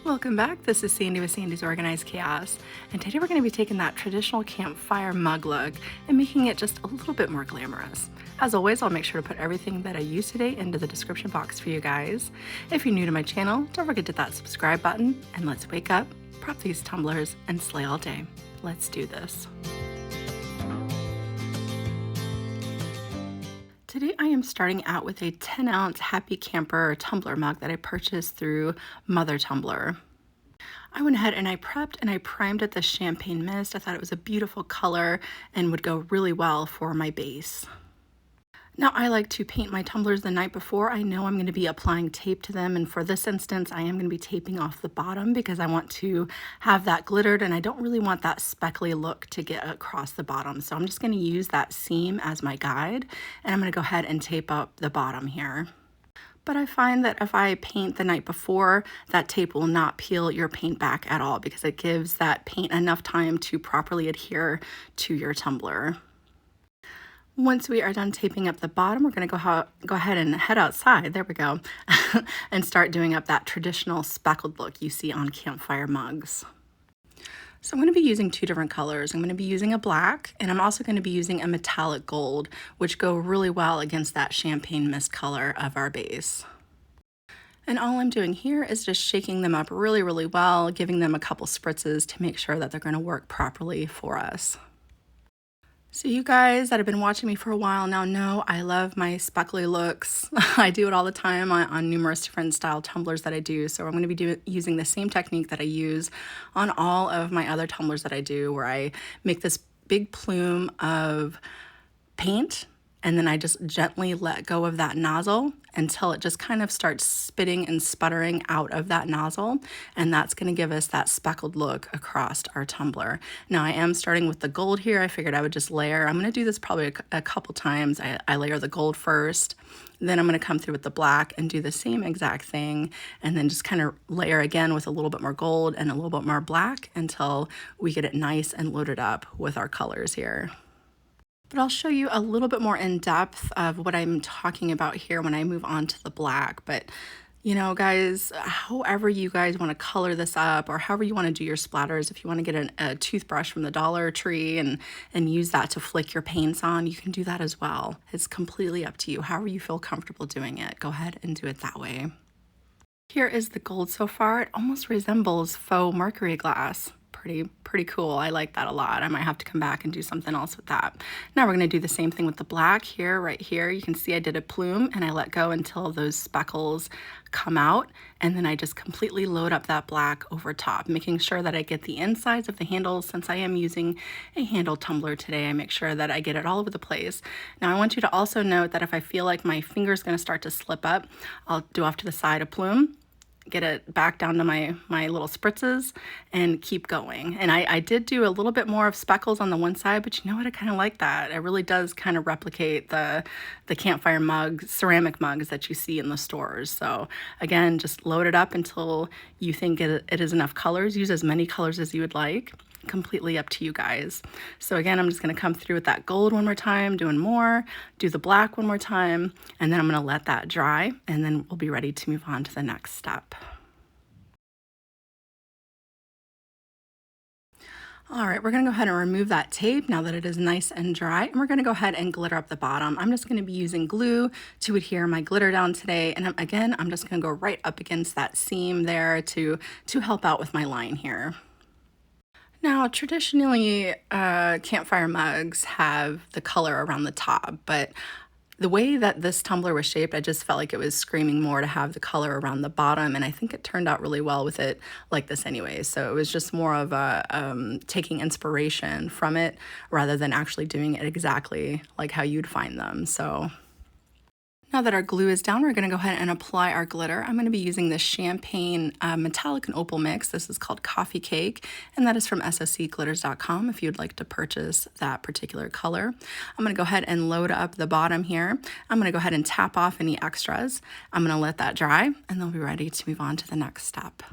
Welcome back. This is Sandy with Sandy's Organized Chaos, and today we're going to be taking that traditional campfire mug look and making it just a little bit more glamorous. As always, I'll make sure to put everything that I use today into the description box for you guys. If you're new to my channel, don't forget to hit that subscribe button, and let's wake up, prop these tumblers, and slay all day. Let's do this. Today I am starting out with a 10-ounce Happy Camper tumbler mug that I purchased through Mother Tumbler. I went ahead and I prepped and I primed it with champagne mist. I thought it was a beautiful color and would go really well for my base. Now I like to paint my tumblers the night before. I know I'm going to be applying tape to them, and for this instance I am going to be taping off the bottom because I want to have that glittered and I don't really want that speckly look to get across the bottom. So I'm just going to use that seam as my guide, and I'm going to go ahead and tape up the bottom here. But I find that if I paint the night before, that tape will not peel your paint back at all because it gives that paint enough time to properly adhere to your tumbler. Once we are done taping up the bottom, we're going to go ahead and head outside, there we go, and start doing up that traditional speckled look you see on campfire mugs. So I'm going to be using two different colors. I'm going to be using a black, and I'm also going to be using a metallic gold, which go really well against that champagne mist color of our base. And all I'm doing here is just shaking them up really, really well, giving them a couple spritzes to make sure that they're going to work properly for us. So you guys that have been watching me for a while now know I love my speckly looks. I do it all the time on numerous different style tumblers that I do. So I'm going to be using the same technique that I use on all of my other tumblers that I do, where I make this big plume of paint and then I just gently let go of that nozzle until it just kind of starts spitting and sputtering out of that nozzle, and that's going to give us that speckled look across our tumbler. Now I am starting with the gold here. I figured I would just layer. I'm going to do this probably a couple times. I layer the gold first, then I'm going to come through with the black and do the same exact thing, and then just kind of layer again with a little bit more gold and a little bit more black until we get it nice and loaded up with our colors here. But I'll show you a little bit more in depth of what I'm talking about here when I move on to the black. But you know, guys, however you guys want to color this up, or however you want to do your splatters, if you want to get a toothbrush from the Dollar Tree and use that to flick your paints on, you can do that as well. It's completely up to you. However you feel comfortable doing it, go ahead and do it that way. Here is the gold so far. It almost resembles faux mercury glass. Pretty cool. I like that a lot. I might have to come back and do something else with that. Now we're going to do the same thing with the black here, right here. You can see I did a plume and I let go until those speckles come out, and then I just completely load up that black over top, making sure that I get the insides of the handles. Since I am using a handle tumbler today, I make sure that I get it all over the place. Now I want you to also note that if I feel like my finger's going to start to slip up, I'll do off to the side a plume, get it back down to my little spritzes, and keep going. And I did do a little bit more of speckles on the one side, but you know what, I kind of like that. It really does kind of replicate the campfire mugs, ceramic mugs that you see in the stores. So again, just load it up until you think it is enough colors. Use as many colors as you would like. Completely up to you guys. So again, I'm just going to come through with that gold one more time, doing more, do the black one more time, and then I'm going to let that dry, and then we'll be ready to move on to the next step. All right, we're going to go ahead and remove that tape now that it is nice and dry, and we're going to go ahead and glitter up the bottom. I'm just going to be using glue to adhere my glitter down today, and again, I'm just going to go right up against that seam there to help out with my line here. Now, traditionally, campfire mugs have the color around the top, but the way that this tumbler was shaped, I just felt like it was screaming more to have the color around the bottom, and I think it turned out really well with it like this anyway. So it was just more of a taking inspiration from it rather than actually doing it exactly like how you'd find them. So now that our glue is down, we're going to go ahead and apply our glitter. I'm going to be using this champagne metallic and opal mix. This is called Coffee Cake, and that is from sscglitters.com if you'd like to purchase that particular color. I'm going to go ahead and load up the bottom here. I'm going to go ahead and tap off any extras. I'm going to let that dry, and then we'll be ready to move on to the next step.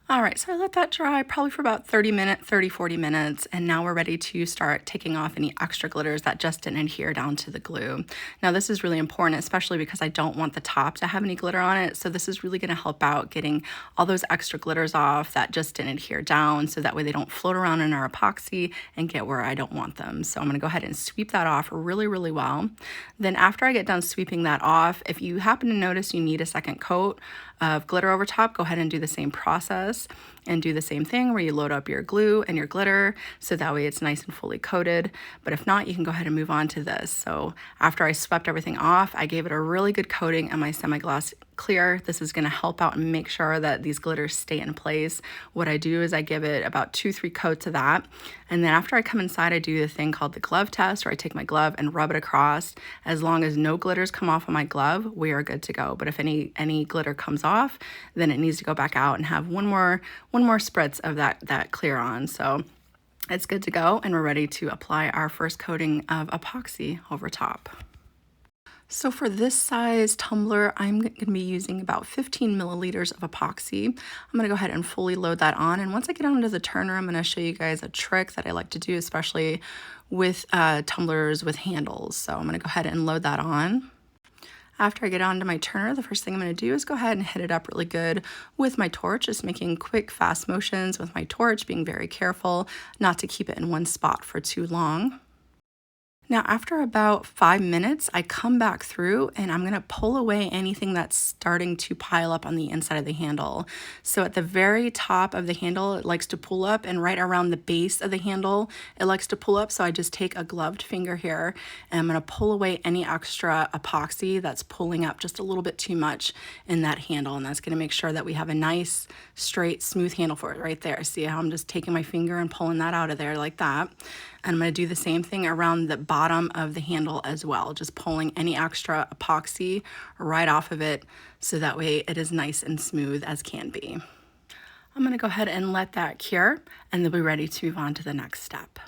All right, so I let that dry probably for about 40 minutes, and now we're ready to start taking off any extra glitters that just didn't adhere down to the glue. Now this is really important, especially because I don't want the top to have any glitter on it, so this is really gonna help out getting all those extra glitters off that just didn't adhere down, so that way they don't float around in our epoxy and get where I don't want them. So I'm gonna go ahead and sweep that off really, really well. Then after I get done sweeping that off, if you happen to notice you need a second coat of glitter over top, go ahead and do the same process and do the same thing where you load up your glue and your glitter so that way it's nice and fully coated. But if not, you can go ahead and move on to this. So after I swept everything off, I gave it a really good coating on my semi-gloss clear. This is going to help out and make sure that these glitters stay in place. What I do is I give it about 2-3 coats of that, and then after I come inside, I do the thing called the glove test, where I take my glove and rub it across. As long as no glitters come off of my glove, we are good to go. But if any glitter comes off, then it needs to go back out and have one more spritz of that clear on. So it's good to go, and we're ready to apply our first coating of epoxy over top. So for this size tumbler, I'm going to be using about 15 milliliters of epoxy. I'm going to go ahead and fully load that on. And once I get onto the turner, I'm going to show you guys a trick that I like to do, especially with tumblers with handles. So I'm going to go ahead and load that on. After I get onto my turner, the first thing I'm going to do is go ahead and hit it up really good with my torch, just making quick, fast motions with my torch, being very careful not to keep it in one spot for too long. Now, after about 5 minutes, I come back through and I'm gonna pull away anything that's starting to pile up on the inside of the handle. So at the very top of the handle, it likes to pull up, and right around the base of the handle, it likes to pull up. So I just take a gloved finger here and I'm gonna pull away any extra epoxy that's pulling up just a little bit too much in that handle. And that's gonna make sure that we have a nice, straight, smooth handle for it right there. See how I'm just taking my finger and pulling that out of there like that. And I'm going to do the same thing around the bottom of the handle as well, just pulling any extra epoxy right off of it so that way it is nice and smooth as can be. I'm going to go ahead and let that cure, and then we'll be ready to move on to the next step.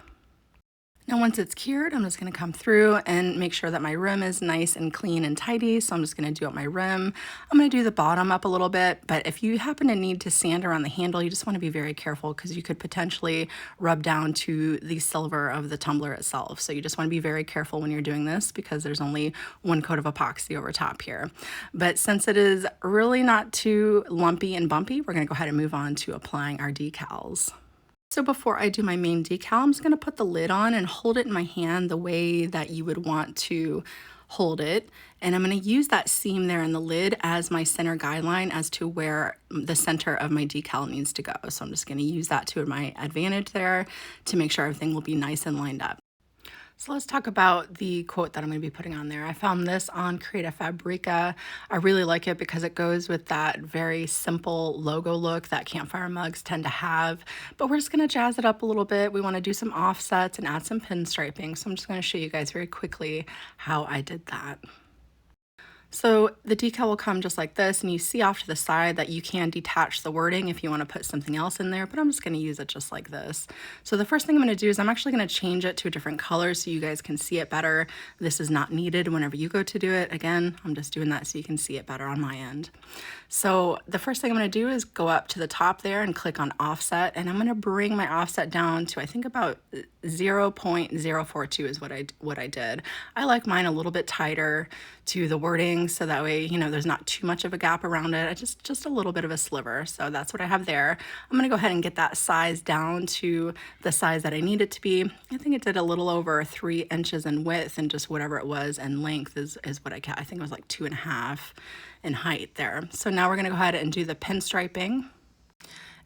Now once it's cured, I'm just going to come through and make sure that my rim is nice and clean and tidy. So I'm just going to do up my rim. I'm going to do the bottom up a little bit, but if you happen to need to sand around the handle, you just want to be very careful because you could potentially rub down to the silver of the tumbler itself. So you just want to be very careful when you're doing this because there's only one coat of epoxy over top here. But since it is really not too lumpy and bumpy, we're going to go ahead and move on to applying our decals. So before I do my main decal, I'm just going to put the lid on and hold it in my hand the way that you would want to hold it. And I'm going to use that seam there in the lid as my center guideline as to where the center of my decal needs to go. So I'm just going to use that to my advantage there to make sure everything will be nice and lined up. So let's talk about the quote that I'm going to be putting on there. I found this on Creative Fabrica. I really like it because it goes with that very simple logo look that Campfire mugs tend to have. But we're just going to jazz it up a little bit. We want to do some offsets and add some pinstriping. So I'm just going to show you guys very quickly how I did that. So the decal will come just like this, and you see off to the side that you can detach the wording if you want to put something else in there, but I'm just going to use it just like this. So the first thing I'm going to do is I'm actually going to change it to a different color so you guys can see it better. This is not needed whenever you go to do it. Again, I'm just doing that so you can see it better on my end. So the first thing I'm going to do is go up to the top there and click on offset, and I'm going to bring my offset down to I think about 0.042 is what I did. I like mine a little bit tighter to the wording so that way, you know, there's not too much of a gap around it, just a little bit of a sliver. So that's what I have there. I'm going to go ahead and get that size down to the size that I need it to be. I think it did a little over 3 inches in width, and just whatever it was and length is what I got. I think it was like 2.5 in height there. So now we're going to go ahead and do the pinstriping.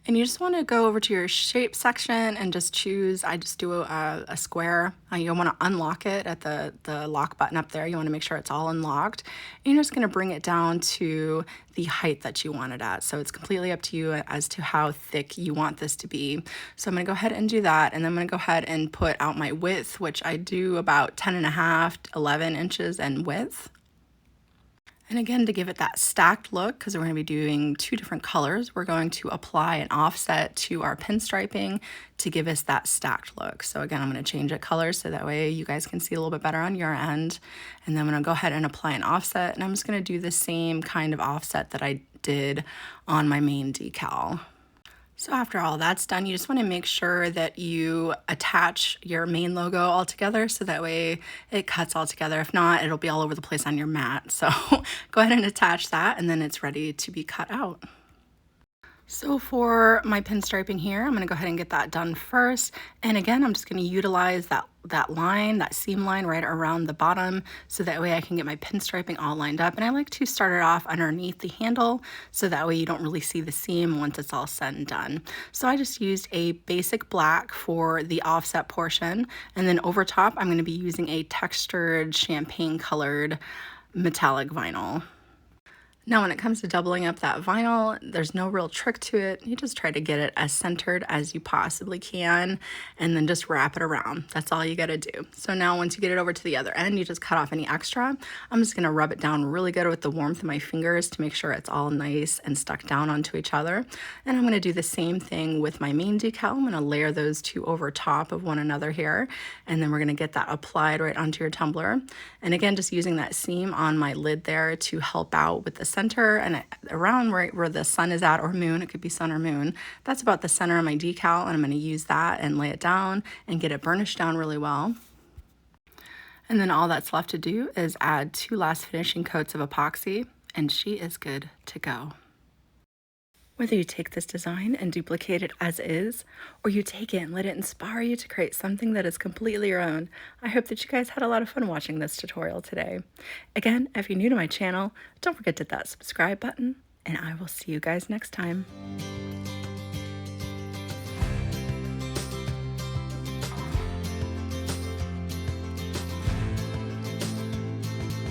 And you just want to go over to your shape section and just choose, I just do a square. You'll want to unlock it at the lock button up there. You want to make sure it's all unlocked. And you're just going to bring it down to the height that you want it at. So it's completely up to you as to how thick you want this to be. So I'm going to go ahead and do that. And then I'm going to go ahead and put out my width, which I do about 10.5 to 11 inches in width. And again, to give it that stacked look, because we're going to be doing 2 different colors, we're going to apply an offset to our pinstriping to give us that stacked look. So again, I'm going to change it colors so that way you guys can see a little bit better on your end. And then I'm going to go ahead and apply an offset, and I'm just going to do the same kind of offset that I did on my main decal. So after all that's done, you just want to make sure that you attach your main logo all together so that way it cuts all together. If not, it'll be all over the place on your mat. So go ahead and attach that and then it's ready to be cut out. So for my pinstriping here, I'm going to go ahead and get that done first. And again, I'm just going to utilize that line, that seam line right around the bottom, so that way I can get my pinstriping all lined up. And I like to start it off underneath the handle, so that way you don't really see the seam once it's all said and done. So I just used a basic black for the offset portion. And then over top, I'm going to be using a textured champagne colored metallic vinyl. Now, when it comes to doubling up that vinyl, there's no real trick to it. You just try to get it as centered as you possibly can and then just wrap it around. That's all you gotta do. So now once you get it over to the other end, you just cut off any extra. I'm just gonna rub it down really good with the warmth of my fingers to make sure it's all nice and stuck down onto each other. And I'm gonna do the same thing with my main decal. I'm gonna layer those two over top of one another here. And then we're gonna get that applied right onto your tumbler. And again, just using that seam on my lid there to help out with the center and around right where the sun is at, or moon, it could be sun or moon. That's about the center of my decal, and I'm going to use that and lay it down and get it burnished down really well. And then all that's left to do is add 2 last finishing coats of epoxy, and she is good to go. Whether you take this design and duplicate it as is, or you take it and let it inspire you to create something that is completely your own, I hope that you guys had a lot of fun watching this tutorial today. Again, if you're new to my channel, don't forget to hit that subscribe button, and I will see you guys next time.